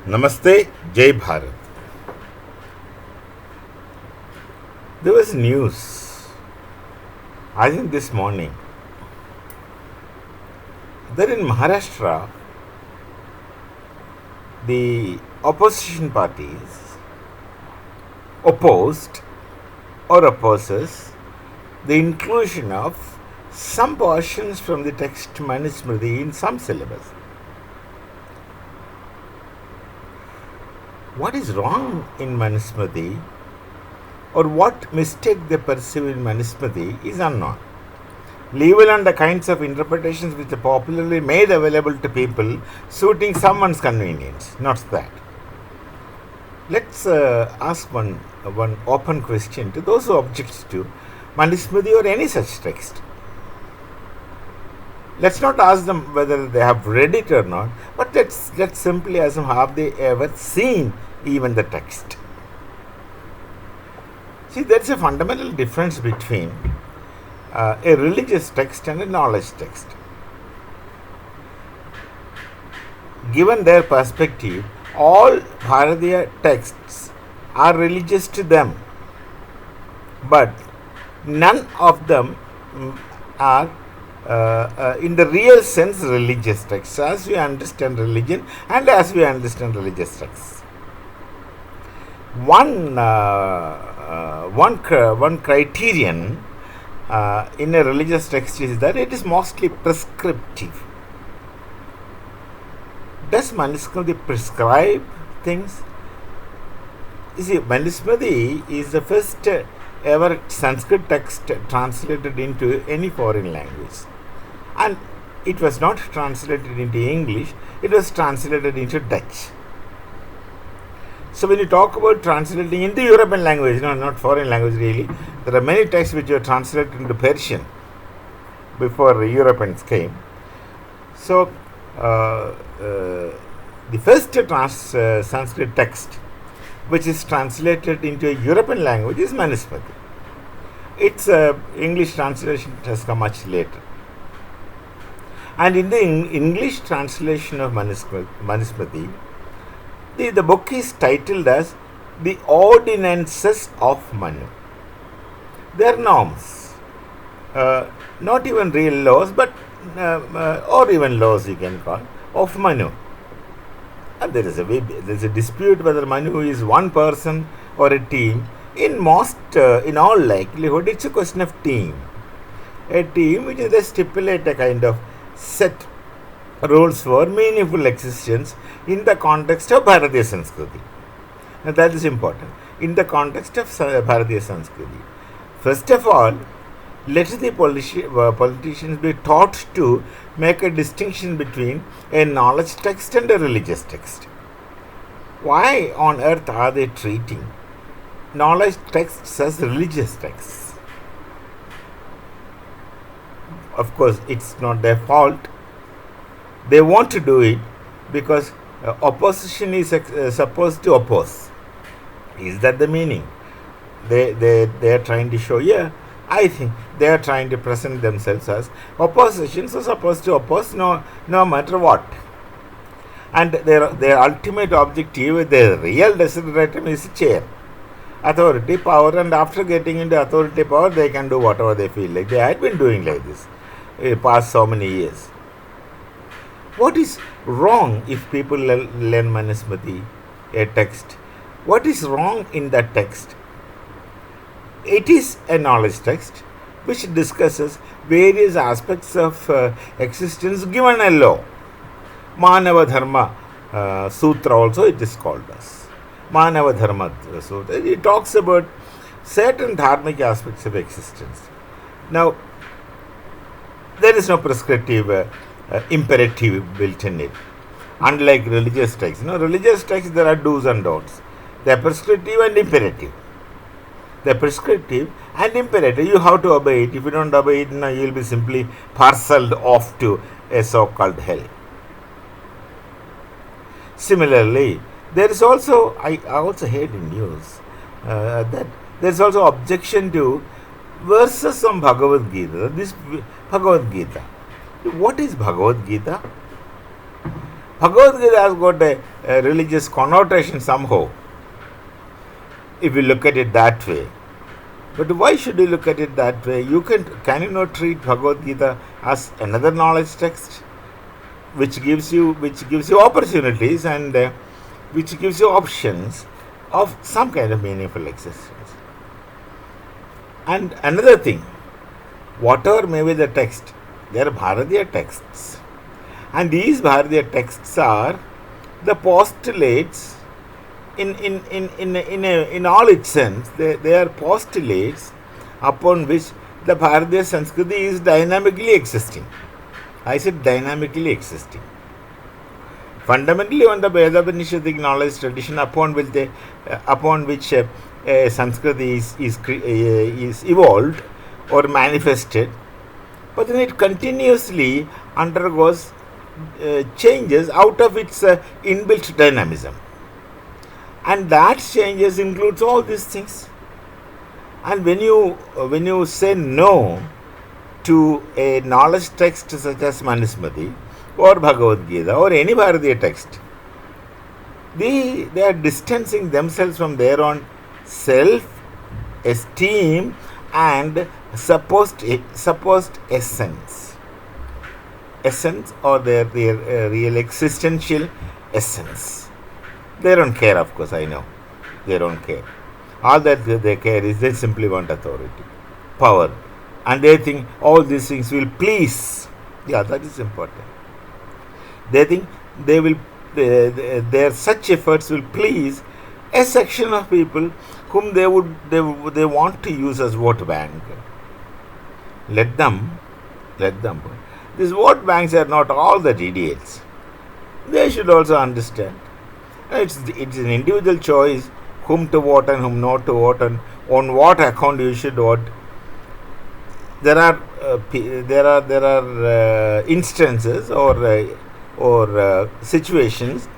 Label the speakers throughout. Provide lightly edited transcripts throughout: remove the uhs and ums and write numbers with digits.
Speaker 1: Namaste, Jai Bharat. There was news, I think this morning, that in Maharashtra, the opposition parties opposed or opposes the inclusion of some portions from the text Manusmriti in some syllabus. What is wrong in Manusmriti or what mistake they perceive in Manusmriti is unknown. Leave alone the kinds of interpretations which are popularly made available to people suiting someone's convenience, not that. Let's ask one open question to those who object to Manusmriti or any such text. Let's not ask them whether they have read it or not, but let's simply ask them, have they ever seen even the text? See, there's a fundamental difference between a religious text and a knowledge text. Given their perspective, all Bharatiya texts are religious to them, but none of them are in the real sense religious texts as we understand religion and as we understand religious texts. One criterion in a religious text is that it is mostly prescriptive. Does Manusmriti prescribe things? You see, Manusmriti is the first ever Sanskrit text translated into any foreign language. And it was not translated into English, it was translated into Dutch. So when you talk about translating into European language, no, not foreign language really, there are many texts which were translated into Persian before Europeans came. So the first Sanskrit text which is translated into a European language is Manusmriti. Its English translation has come much later. And in the English translation of Manusmriti, the book is titled as The Ordinances of Manu. They are norms, not even real laws, but or even laws you can call, of Manu. And there is a dispute whether Manu is one person or a team. In all likelihood, it's a question of team. A team which is stipulate a kind of set rules for meaningful existence in the context of Bharatiya Sanskriti. Now that is important. In the context of Bharatiya Sanskriti. First of all, let the politicians be taught to make a distinction between a knowledge text and a religious text. Why on earth are they treating knowledge texts as religious texts? Of course, it's not their fault. They want to do it because opposition is supposed to oppose. Is that the meaning? They are trying to show, yeah, I think they are trying to present themselves as oppositions are supposed to oppose no matter what. And their ultimate objective, their real desideratum is chair, authority, power, and after getting into authority power, they can do whatever they feel like. They had been doing like this past so many years. What is wrong if people learn Manusmriti, a text? What is wrong in that text? It is a knowledge text which discusses various aspects of existence given a law. Manava Dharma Sutra also it is called as. Manava Dharma Sutra. It talks about certain dharmic aspects of existence. Now, there is no prescriptive imperative built in it. Unlike religious texts. Religious texts there are do's and don'ts. They are prescriptive and imperative. They are prescriptive and imperative. You have to obey it. If you don't obey it, you will be simply parceled off to a so-called hell. Similarly, there is also, I also heard in news that there is also objection to verses from Bhagavad Gita. This Bhagavad Gita. What is Bhagavad Gita? Bhagavad Gita has got a religious connotation somehow, if you look at it that way. But why should you look at it that way? Can you not treat Bhagavad Gita as another knowledge text, which gives you opportunities and which gives you options of some kind of meaningful existence? And another thing, whatever may be the text, they are Bharatiya texts, and these Bharatiya texts are the postulates in all its sense. They are postulates upon which the Bharatiya Sanskriti is dynamically existing. I said dynamically existing. Fundamentally, on the Veda-Upanishadic knowledge tradition upon which Sanskriti is evolved or manifested, but then it continuously undergoes changes out of its inbuilt dynamism. And that changes includes all these things. And when you say no to a knowledge text such as Manusmriti or Bhagavad Gita or any Bharatiya text, they are distancing themselves from their own self-esteem and supposed essence or their real existential essence. They don't care, of course, I know. They don't care. All that they care is they simply want authority, power. And they think all these things will please. Yeah, that is important. They think their such efforts will please a section of people whom they want to use as vote bank. Let them. These vote banks are not all that idiots. They should also understand. It's an individual choice whom to vote and whom not to vote and on what account you should vote. There are instances or situations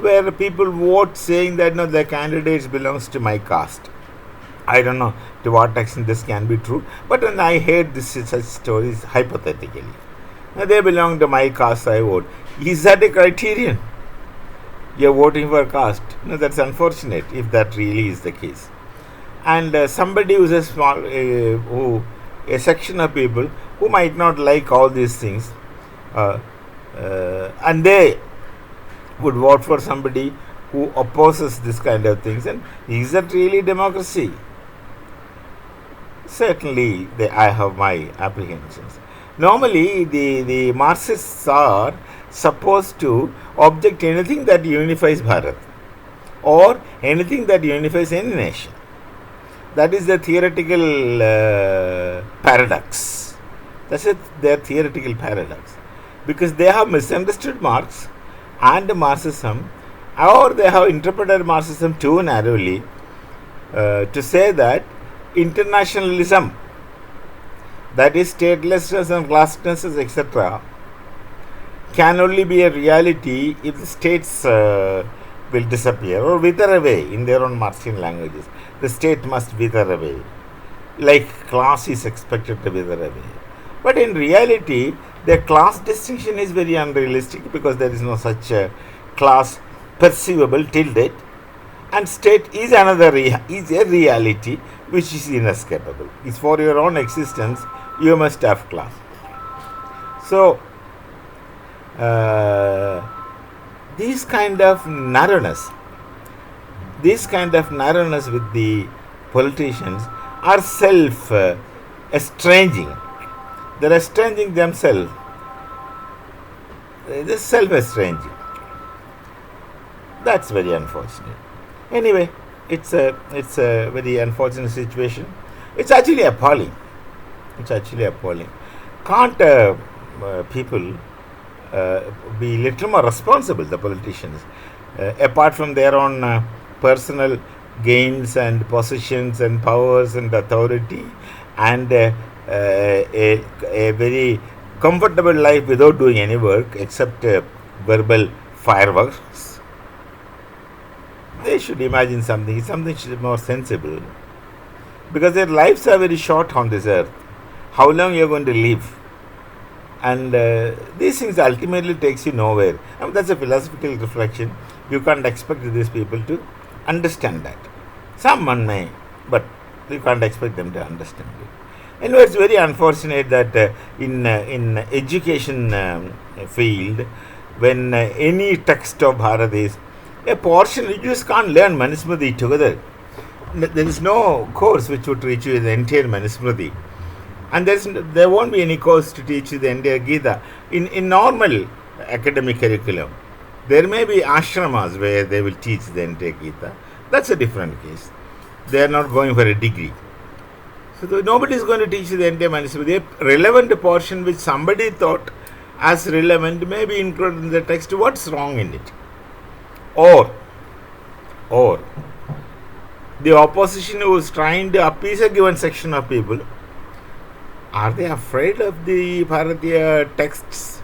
Speaker 1: where people vote saying that no, the candidate belongs to my caste. I don't know to what extent this can be true, but when I heard such stories hypothetically, they belong to my caste, I vote. Is that a criterion? You are voting for caste. No, that's unfortunate if that really is the case. And somebody who's a section of people who might not like all these things, and they would vote for somebody who opposes this kind of things. And is that really democracy? Certainly, I have my apprehensions. Normally, the Marxists are supposed to object anything that unifies Bharat or anything that unifies any nation. That is the theoretical paradox. That's their theoretical paradox. Because they have misunderstood Marx and Marxism, or they have interpreted Marxism too narrowly to say that internationalism, that is statelessness and classlessness, etc., can only be a reality if the states will disappear or wither away in their own Marxian languages. The state must wither away, like class is expected to wither away. But in reality, the class distinction is very unrealistic because there is no such class perceivable till date, and state is is a reality which is inescapable. It's for your own existence, you must have class. So, this kind of narrowness with the politicians are self-estranging. They're estranging themselves. They're self-estranging. That's very unfortunate. Anyway, it's a very unfortunate situation. It's actually appalling. Can't people be little more responsible, the politicians, apart from their own personal gains and positions and powers and authority and a very comfortable life without doing any work except verbal fireworks? They should imagine something should be more sensible, because their lives are very short on this earth. How long you are going to live? And these things ultimately takes you nowhere. I mean, that's a philosophical reflection. You can't expect these people to understand that. Someone may, but you can't expect them to understand it. Anyway, it's very unfortunate that in education field, when any text of Bharat is a portion, you just can't learn Manusmriti together. There is no course which would teach you the entire Manusmriti, and there won't be any course to teach you the entire Gita. In normal academic curriculum, there may be ashramas where they will teach the entire Gita. That's a different case. They are not going for a degree. So nobody is going to teach you the entire Manusmriti. A relevant portion which somebody thought as relevant may be included in the text. What's wrong in it? Or the opposition who is trying to appease a given section of people, are they afraid of the Bharatiya texts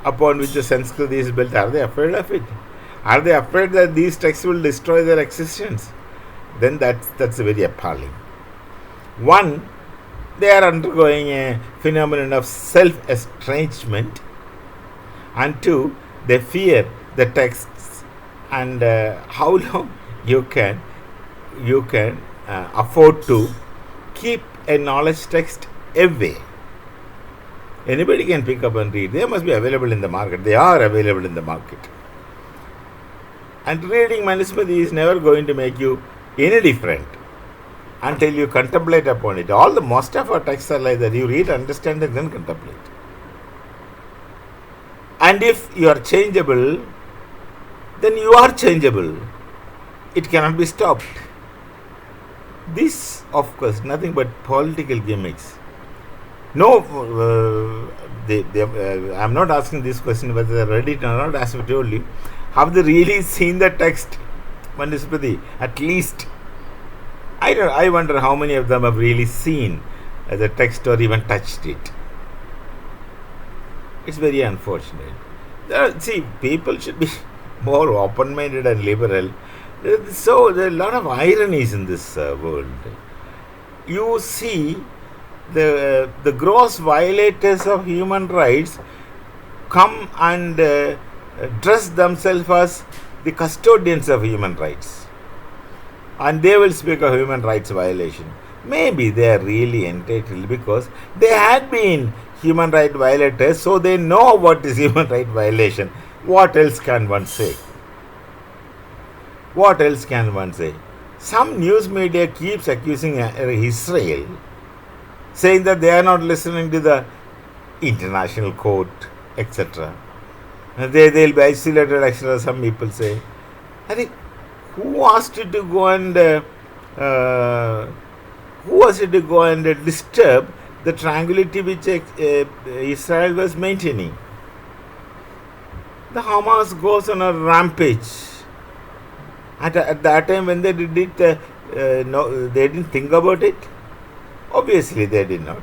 Speaker 1: upon which the Sanskrit is built? Are they afraid of it? Are they afraid that these texts will destroy their existence? Then that's very appalling. One, they are undergoing a phenomenon of self-estrangement, and two, they fear the texts, and how long you can afford to keep a knowledge text away. Anybody can pick up and read. They must be available in the market. They are available in the market. And reading Manusmriti is never going to make you any different until you contemplate upon it. Most of our texts are like that. You read, understand, and then contemplate. And if you are changeable, then you are changeable. It cannot be stopped. This, of course, nothing but political gimmicks. No, I'm not asking this question whether they read it or not. As I told you, have they really seen the text, Manusmriti? At least, I wonder how many of them have really seen the text or even touched it. It's very unfortunate. See, people should be more open-minded and liberal. So there are a lot of ironies in this world. You see the gross violators of human rights come and dress themselves as the custodians of human rights, and they will speak of human rights violation. Maybe they are really entitled because they had been human rights violators, so they know what is human rights violation. What else can one say? What else can one say? Some news media keeps accusing Israel, saying that they are not listening to the international court, etc. They'll be isolated, etc. Some people say. I think, who asked you to go and disturb the tranquility which Israel was maintaining? The Hamas goes on a rampage. At that time when they did it, they didn't think about it. Obviously, they did not.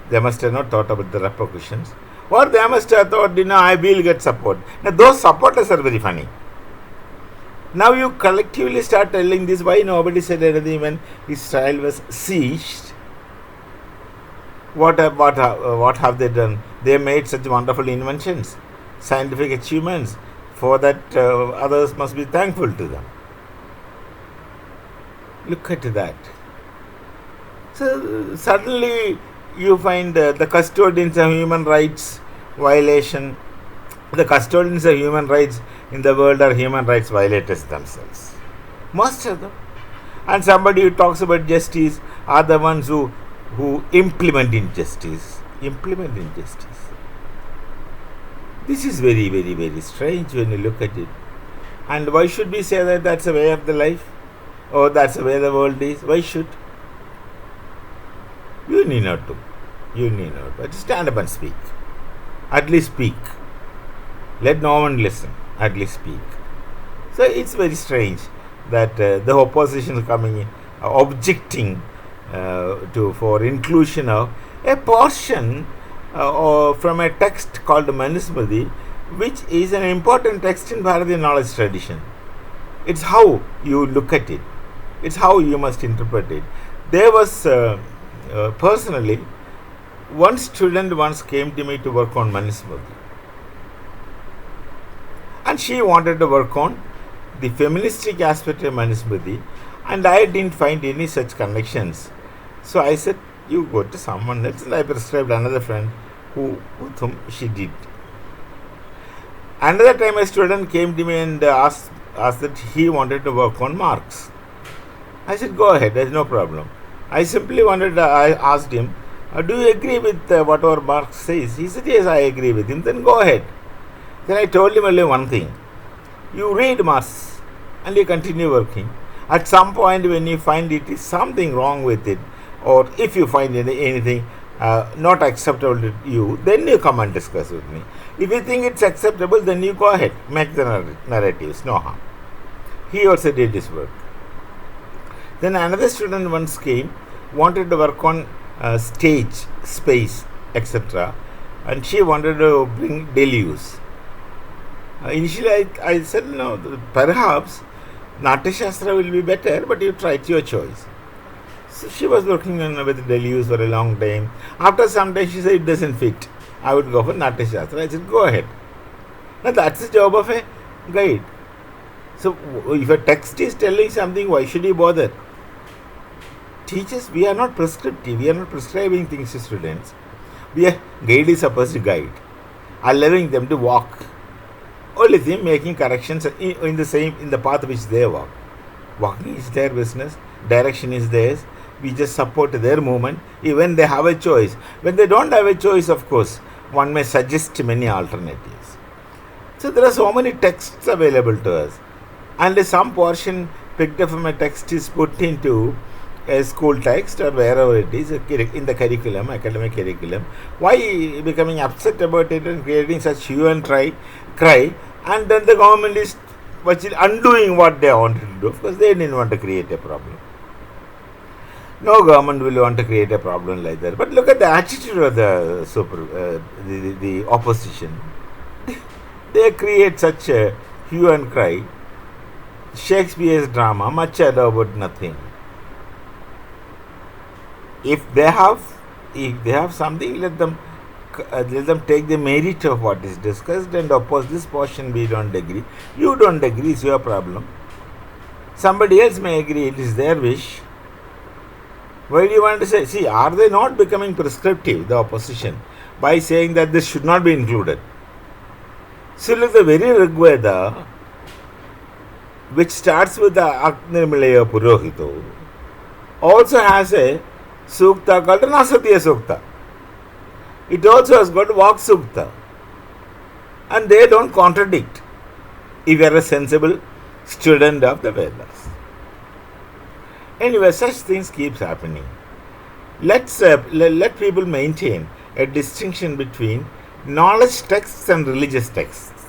Speaker 1: They must have not thought about the repercussions. Or they must have thought, I will get support. Now, those supporters are very funny. Now you collectively start telling this. Why nobody said anything when Israel was sieged? What have they done? They made such wonderful inventions, scientific achievements. For that, others must be thankful to them. Look at that. So suddenly you find the custodians of human rights violation. The custodians of human rights in the world are human rights violators themselves. Most of them. And somebody who talks about justice are the ones who implement injustice. This is very, very, very strange when you look at it. And why should we say that that's the way of the life? Or that's the way the world is? Why should? You need not to. But stand up and speak. At least speak. Let no one listen. At least speak. So it's very strange that the opposition is coming in, objecting for inclusion of a portion from a text called Manusmriti, which is an important text in Bharatiya knowledge tradition. It's how you look at it. It's how you must interpret it. There was personally, one student once came to me to work on Manusmriti, and she wanted to work on the feministic aspect of Manusmriti, and I didn't find any such connections. So I said, you go to someone else, and I prescribed another friend with whom she did. Another time a student came to me and asked that he wanted to work on Marx. I said, go ahead, there's no problem. I simply I asked him, do you agree with whatever Marx says? He said, yes, I agree with him. Then go ahead. Then I told him only one thing. You read Marx and you continue working. At some point when you find it is something wrong with it, or if you find anything not acceptable to you, then you come and discuss with me. If you think it's acceptable, then you go ahead, make the narratives, no harm. He also did his work. Then another student once came, wanted to work on stage, space, etc. And she wanted to bring Deleuze. Initially I said, no, perhaps Natya Shastra will be better, but you try, it's your choice. So she was working with Deleuze for a long time. After some time she said it doesn't fit. I would go for Natya Shastra. I said, go ahead. Now that's the job of a guide. So if a text is telling something, why should you bother? Teachers, we are not prescriptive. We are not prescribing things to students. Guide is supposed to guide, allowing them to walk. Only thing making corrections in the path which they walk. Walking is their business. Direction is theirs. We just support their movement. Even they have a choice. When they don't have a choice, of course, one may suggest many alternatives. So there are so many texts available to us, and some portion picked up from a text is put into a school text or wherever it is in the curriculum, academic curriculum. Why becoming upset about it and creating such hue and cry, and then the government is undoing what they wanted to do? Of course, they didn't want to create a problem. No government will want to create a problem like that. But look at the attitude of the opposition. They create such a hue and cry. Shakespeare's drama, much ado about nothing. If they have something, let them take the merit of what is discussed and oppose this portion. We don't agree. You don't agree, it's your problem. Somebody else may agree, it is their wish. Why do you want to say? See, are they not becoming prescriptive, the opposition, by saying that this should not be included? So look, the very Rig Veda, which starts with the Agnirmalaya Purohito, also has a Sukta called Nasatya Sukta. It also has got Vak Sukta. And they don't contradict if you are a sensible student of the Vedas. Anyway, such things keeps happening. Let people maintain a distinction between knowledge texts and religious texts.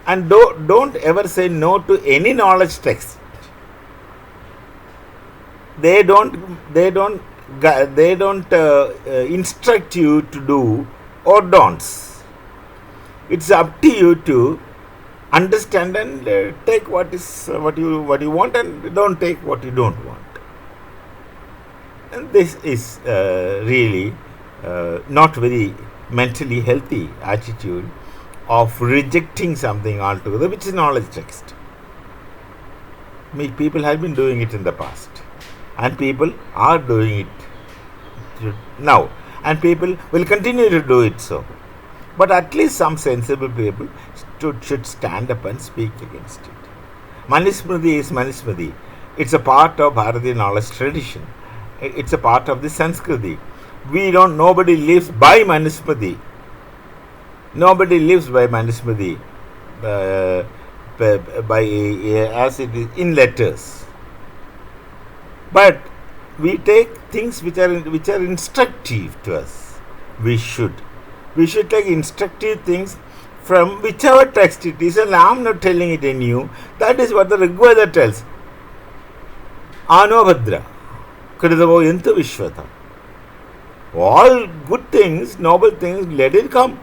Speaker 1: And don't ever say no to any knowledge text. They don't instruct you to do or don'ts. It's up to you to understand and take what you want, and don't take what you don't want. And this is really not very mentally healthy attitude of rejecting something altogether, which is knowledge text. People have been doing it in the past, and people are doing it now, and people will continue to do it so. But at least some sensible people should stand up and speak against it. Manusmriti is Manusmriti. It's a part of Bharatiya knowledge tradition. It's a part of the Sanskriti. Nobody lives by Manusmriti. Nobody lives by Manusmriti as it is in letters. But we take things which are instructive to us. We should take instructive things from whichever text it is, and I am not telling it anew. That is what the Rig Veda tells. Anobhadra, Kridavo Yantu Vishwata. All good things, noble things, let it come.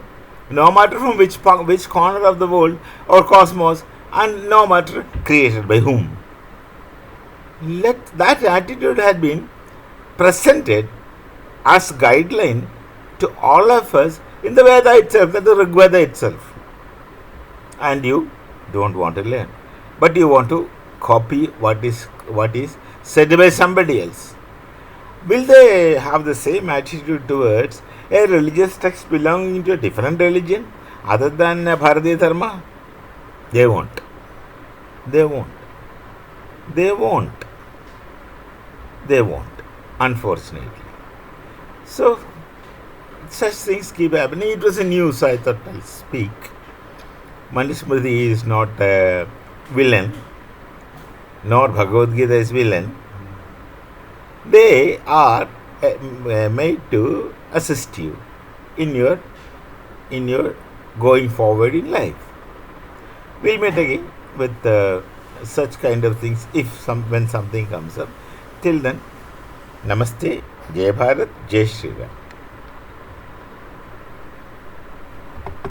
Speaker 1: No matter from which corner of the world or cosmos, and no matter created by whom. That attitude had been presented as guideline to all of us in the Veda itself, in the Rig Veda itself. And you don't want to learn, but you want to copy what is said by somebody else. Will they have the same attitude towards a religious text belonging to a different religion other than Bharatiya Dharma? They won't. They won't. They won't. They won't. Unfortunately. So, such things keep happening. It was a news, I thought I'll speak. Manusmriti is not a villain, nor Bhagavad Gita is villain. They are made to assist you in your going forward in life. We'll meet again with such kind of things when something comes up. Till then, Namaste, Jai Bharat, Jai Shri Ram.